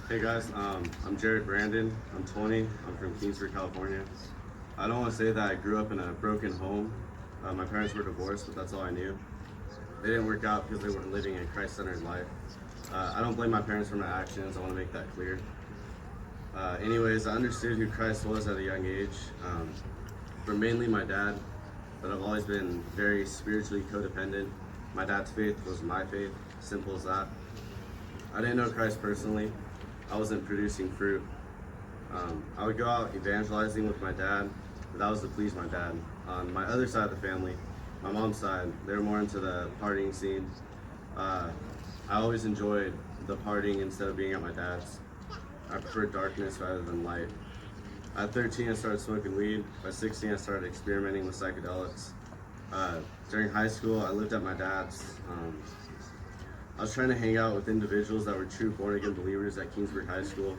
Hey guys, I'm Jared Brandon. I'm 20. I'm from Kingsford, California. I don't want to say that I grew up in a broken home. My parents were divorced, but that's all I knew. They didn't work out because they weren't living a Christ-centered life. I don't blame my parents for my actions. I want to make that clear. Anyways, I understood who Christ was at a young age. From mainly my dad, but I've always been very spiritually codependent. My dad's faith was my faith. Simple as that. I didn't know Christ personally. I wasn't producing fruit. I would go out evangelizing with my dad, but that was to please my dad. On my other side of the family, my mom's side, they were more into the partying scene. Uh, I always enjoyed the partying instead of being at my dad's. I preferred darkness rather than light. At 13, I started smoking weed. By 16, I started experimenting with psychedelics. During high school, I lived at my dad's. I was trying to hang out with individuals that were true born again believers at Kingsbury High School.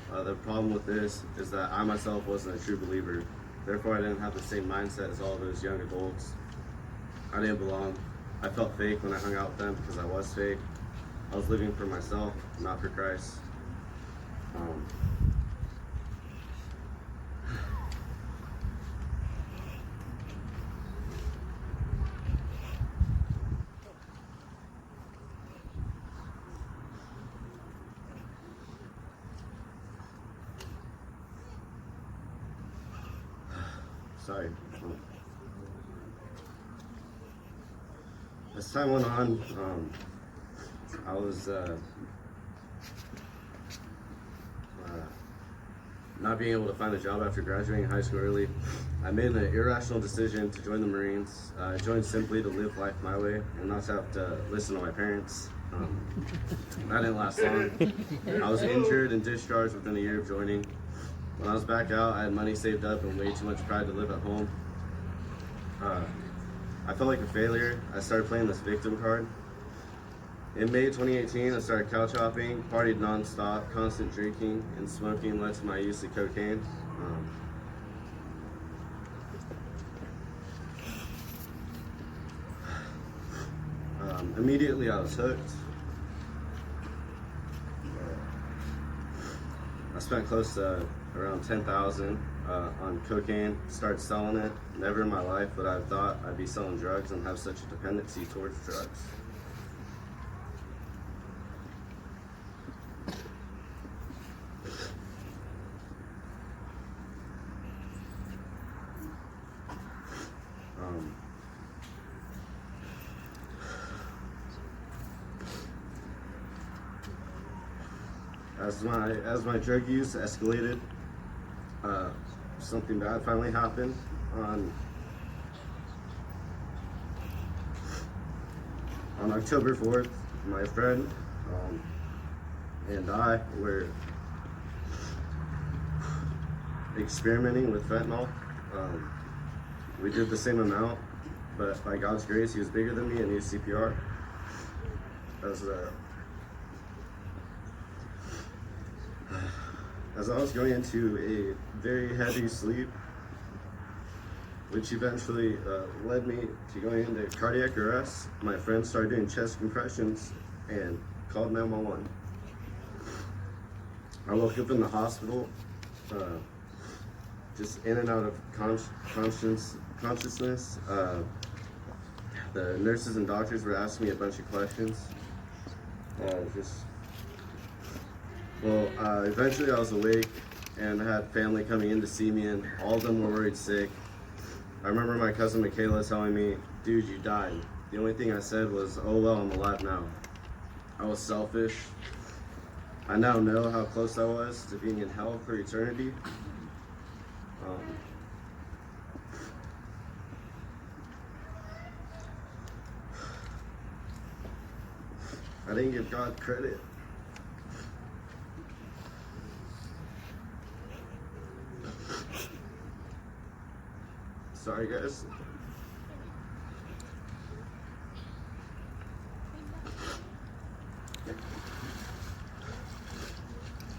The problem with this is that I myself wasn't a true believer. Therefore, I didn't have the same mindset as all those young adults. I didn't belong. I felt fake when I hung out with them because I was fake. I was living for myself, not for Christ. Um, sorry. As time went on, I was not being able to find a job after graduating high school early. I made an irrational decision to join the Marines. I joined simply to live life my way and not to have to listen to my parents. That didn't last long. I was injured and discharged within a year of joining. When I was back out, I had money saved up and way too much pride to live at home. I felt like a failure. I started playing this victim card. In May 2018, I started couch hopping, partied nonstop, constant drinking and smoking led to my use of cocaine. Immediately I was hooked. I spent close to around 10,000 on cocaine, started selling it. Never in my life would I have thought I'd be selling drugs and have such a dependency towards drugs. As my drug use escalated, something bad finally happened. On October 4th, my friend and I were experimenting with fentanyl. We did the same amount, but by God's grace, he was bigger than me and used CPR. As I was going into a very heavy sleep, which eventually led me to going into cardiac arrest, my friend started doing chest compressions and called 911. I woke up in the hospital, just in and out of consciousness. The nurses and doctors were asking me a bunch of questions. Eventually I was awake and I had family coming in to see me, and all of them were worried sick. I remember my cousin Michaela telling me, "Dude, you died." The only thing I said was, "Oh well, I'm alive now." I was selfish. I now know how close I was to being in hell for eternity. I didn't give God credit. Sorry, guys.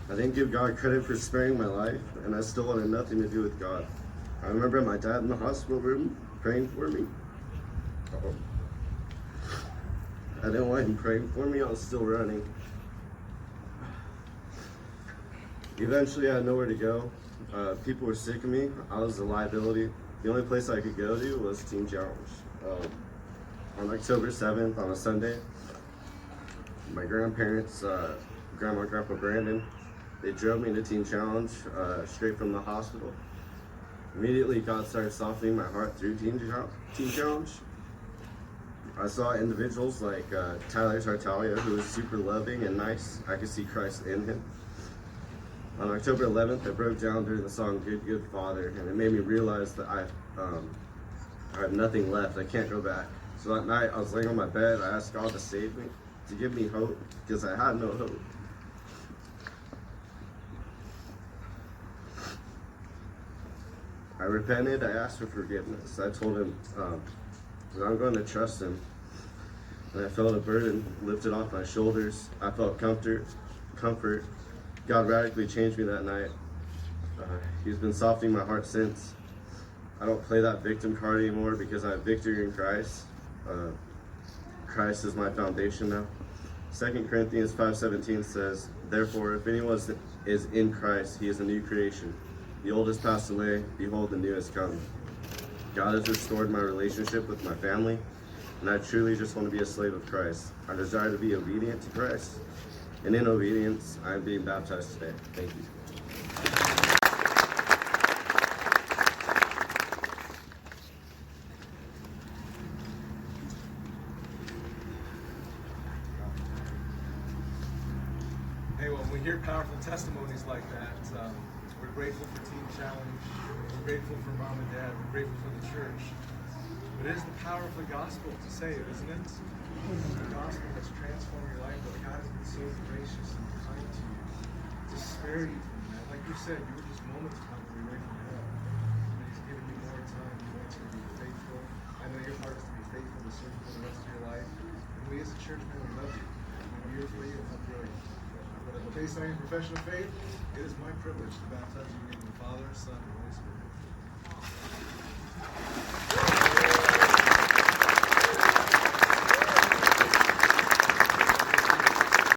I didn't give God credit for sparing my life, and I still wanted nothing to do with God. I remember my dad in the hospital room praying for me. Uh-oh. I didn't want him praying for me, I was still running. Eventually, I had nowhere to go. People were sick of me. I was a liability. The only place I could go to was Teen Challenge. On October 7th, on a Sunday, my grandparents, Grandma and Grandpa Brandon, they drove me to Teen Challenge straight from the hospital. Immediately, God started softening my heart through Teen Challenge. I saw individuals like Tyler Tartaglia, who was super loving and nice. I could see Christ in him. On October 11th, I broke down during the song Good, Good Father, and it made me realize that I have nothing left. I can't go back. So that night, I was laying on my bed. I asked God to save me, to give me hope, because I had no hope. I repented. I asked for forgiveness. I told him that I'm going to trust him. And I felt a burden lifted off my shoulders. I felt comfort. God radically changed me that night. He's been softening my heart since. I don't play that victim card anymore because I have victory in Christ. Christ is my foundation now. 2 Corinthians 5:17 says, "Therefore, if anyone is in Christ, he is a new creation. The old has passed away, behold, the new has come." God has restored my relationship with my family, and I truly just want to be a slave of Christ. I desire to be obedient to Christ, and in obedience, I am being baptized today. Thank you. Hey, when we hear powerful testimonies like that, we're grateful for Teen Challenge, we're grateful for Mom and Dad, we're grateful for the church. But it is the power of the gospel to save, isn't it? The gospel that's transformed your life, that God has been so gracious and kind to you, to spare you from that. Like you said, you were just moments away from hell. But He's given you more time. He wants you to be faithful. I know your heart is to be faithful to serve for the rest of your life. And we as a church, man, we love you. We're here for you and help grow you. But based on your profession of faith, it is my privilege to baptize you in the name of the Father, Son, and Holy Spirit.